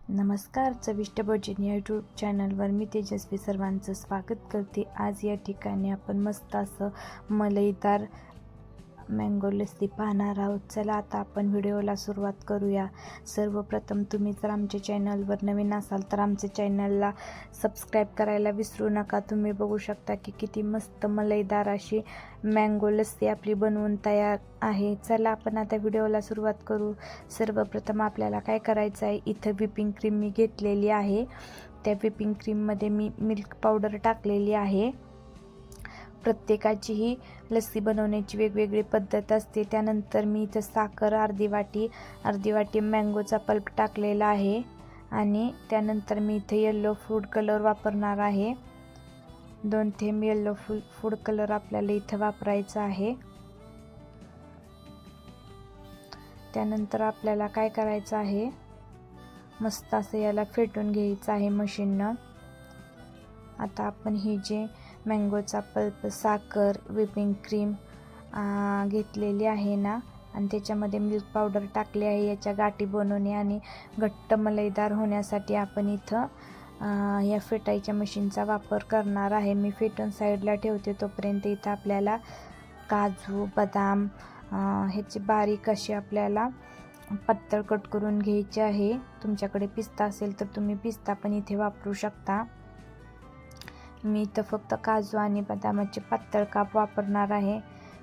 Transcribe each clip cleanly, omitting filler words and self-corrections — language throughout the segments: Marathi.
नमस्कार, चविष्ट भोजन या यूट्यूब चॅनलवर मी तेजस्वी सर्वांचं स्वागत करते। आज या ठिकाणी आपण मस्त असं मलईदार मँगो लस्सी पाहणार आहोत। चला आता आपण व्हिडिओला सुरुवात करूया। सर्वप्रथम तुम्ही जर आमच्या चॅनलवर नवीन असाल तर आमच्या चॅनलला सबस्क्राईब करायला विसरू नका। तुम्ही बघू शकता की किती मस्त मलईदार अशी मँगो लस्सी आपली बनवून तयार आहे। चला आपण आता व्हिडिओला सुरुवात करू। सर्वप्रथम आपल्याला काय करायचं आहे, इथं व्हिपिंग क्रीम मी घेतलेली आहे। त्या व्हिपिंग क्रीममध्ये मी मिल्क पावडर टाकलेली आहे। प्रत्येकाची ही लस्सी बनवण्याची वेगवेगळी पद्धत असते। त्यानंतर मी इथं साखर अर्धी वाटी मँगोचा पल्प टाकलेला आहे आणि त्यानंतर मी इथे येलो फूड कलर वापरणार आहे। 2 थेंब येलो फूड कलर आपल्याला इथं वापरायचा आहे। त्यानंतर आपल्याला काय करायचं आहे, मस्त असं याला फेटून घ्यायचं आहे मशीननं। आता आपण ही जे मँगोचा पल्प, साखर, व्हिपिंग क्रीम घेतलेली आहे ना आणि त्याच्यामध्ये मिल्क पावडर टाकली आहे याच्या गाठी बनवणे आणि घट्ट मलईदार होण्यासाठी आपण इथं या फेटायच्या मशीनचा वापर करणार आहे। मी फेटून साईडला ठेवते, तोपर्यंत इथं आपल्याला काजू, बदाम ह्याची बारीक अशी आपल्याला पातळ कट करून घ्यायची आहे। तुमच्याकडे पिस्ता असेल तर तुम्ही पिस्ता पण इथे वापरू शकता। मी इथं फक्त काजू आणि बदामाचे पातळ काप वापरणार आहे।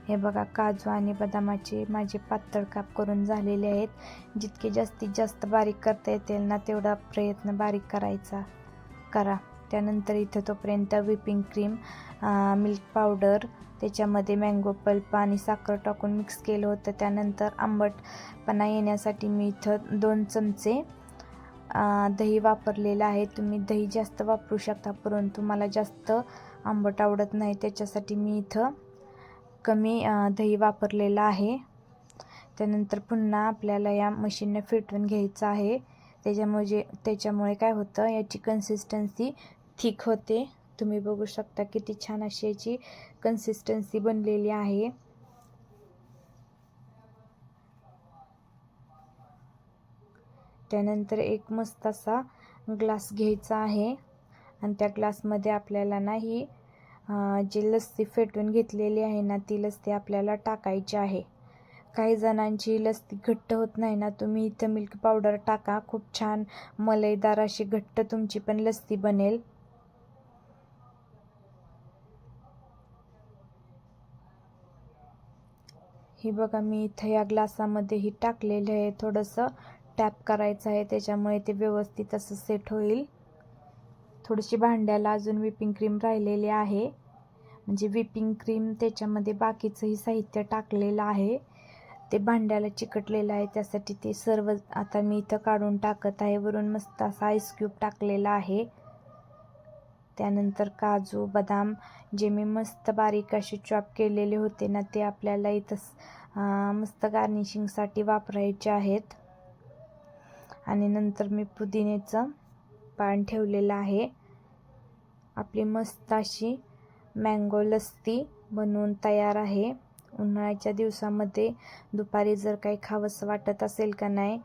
हे बघा, काजू आणि बदामाचे माझे पातळ काप करून झालेले आहेत। जितके जास्तीत जास्त बारीक करता येतील ना तेवढा प्रयत्न बारीक करा। त्यानंतर इथं तोपर्यंत व्हिपिंग क्रीम, मिल्क पावडर, त्याच्यामध्ये मँगो पल्प आणि साखर टाकून मिक्स केलं होतं। त्यानंतर आंबटपणा येण्यासाठी मी इथं 2 चमचे दही वापरलेलं आहे। तुम्ही दही जास्त वापरू शकता, परंतु मला जास्त आंबट आवडत नाही, त्याच्यासाठी मी इथं कमी दही वापरलेलं आहे। त्यानंतर पुन्हा आपल्याला या मशीनने फेटून घ्यायचं आहे। त्याच्यामुळे काय होतं, याची कन्सिस्टन्सी थिक होते। तुम्ही बघू शकता किती छान अशी याची कन्सिस्टन्सी बनलेली आहे। त्यानंतर एक मस्त असा ग्लास घ्यायचा आहे आणि त्या ग्लासमध्ये आपल्याला ना ही जी लस्सी फेटून घेतलेली आहे ना ती लस्सी आपल्याला टाकायची आहे। काही जणांची लस्सी घट्ट होत नाही ना, तुम्ही इथं मिल्क पावडर टाका, खूप छान मलईदार अशी घट्ट तुमची पण लस्सी बनेल। ही बघा, मी इथं या ग्लासामध्ये ही टाकलेलं आहे। थोडंसं टॅप करायचं आहे, त्याच्यामुळे ते व्यवस्थित असं सेट होईल। थोडीशी भांड्याला अजून व्हिपिंग क्रीम राहिलेली आहे, म्हणजे व्हिपिंग क्रीम त्याच्यामध्ये बाकीचंही साहित्य टाकलेलं आहे, ते भांड्याला चिकटलेलं आहे, त्यासाठी ते सर्व आता मी इथं काढून टाकत आहे। वरून मस्त असा आईस क्यूब टाकलेला आहे। त्यानंतर काजू, बदाम जे मी मस्त बारीक असे चॉप केलेले होते ना ते आपल्याला इथं मस्त गार्निशिंगसाठी वापरायचे आहेत। आणि नंतर मी पुदिन्याचं पान ठेवलेलं आहे। आपली मस्त अशी मँगो लस्सी बनवून तयार आहे। उन्हाळ्याच्या दिवसामध्ये दुपारी जर काही खावंसं वाटत असेल का नाही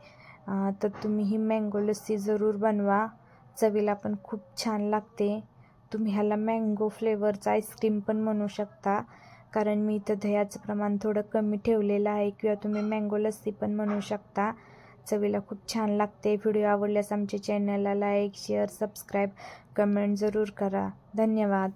तर तुम्ही ही मँगो लस्सी जरूर बनवा। चवीला पण खूप छान लागते। तुम्ही ह्याला मँगो फ्लेवरचं आईस्क्रीम पण बनवू शकता, कारण मी इथं दह्याचं प्रमाण थोडं कमी ठेवलेलं आहे, किंवा तुम्ही मँगो लस्सी पण बनवू शकता। चवीला खूप छान लागते। व्हिडिओ आवडल्यास आमच्या चॅनलला लाईक, शेअर, सबस्क्राईब, कमेंट जरूर करा। धन्यवाद।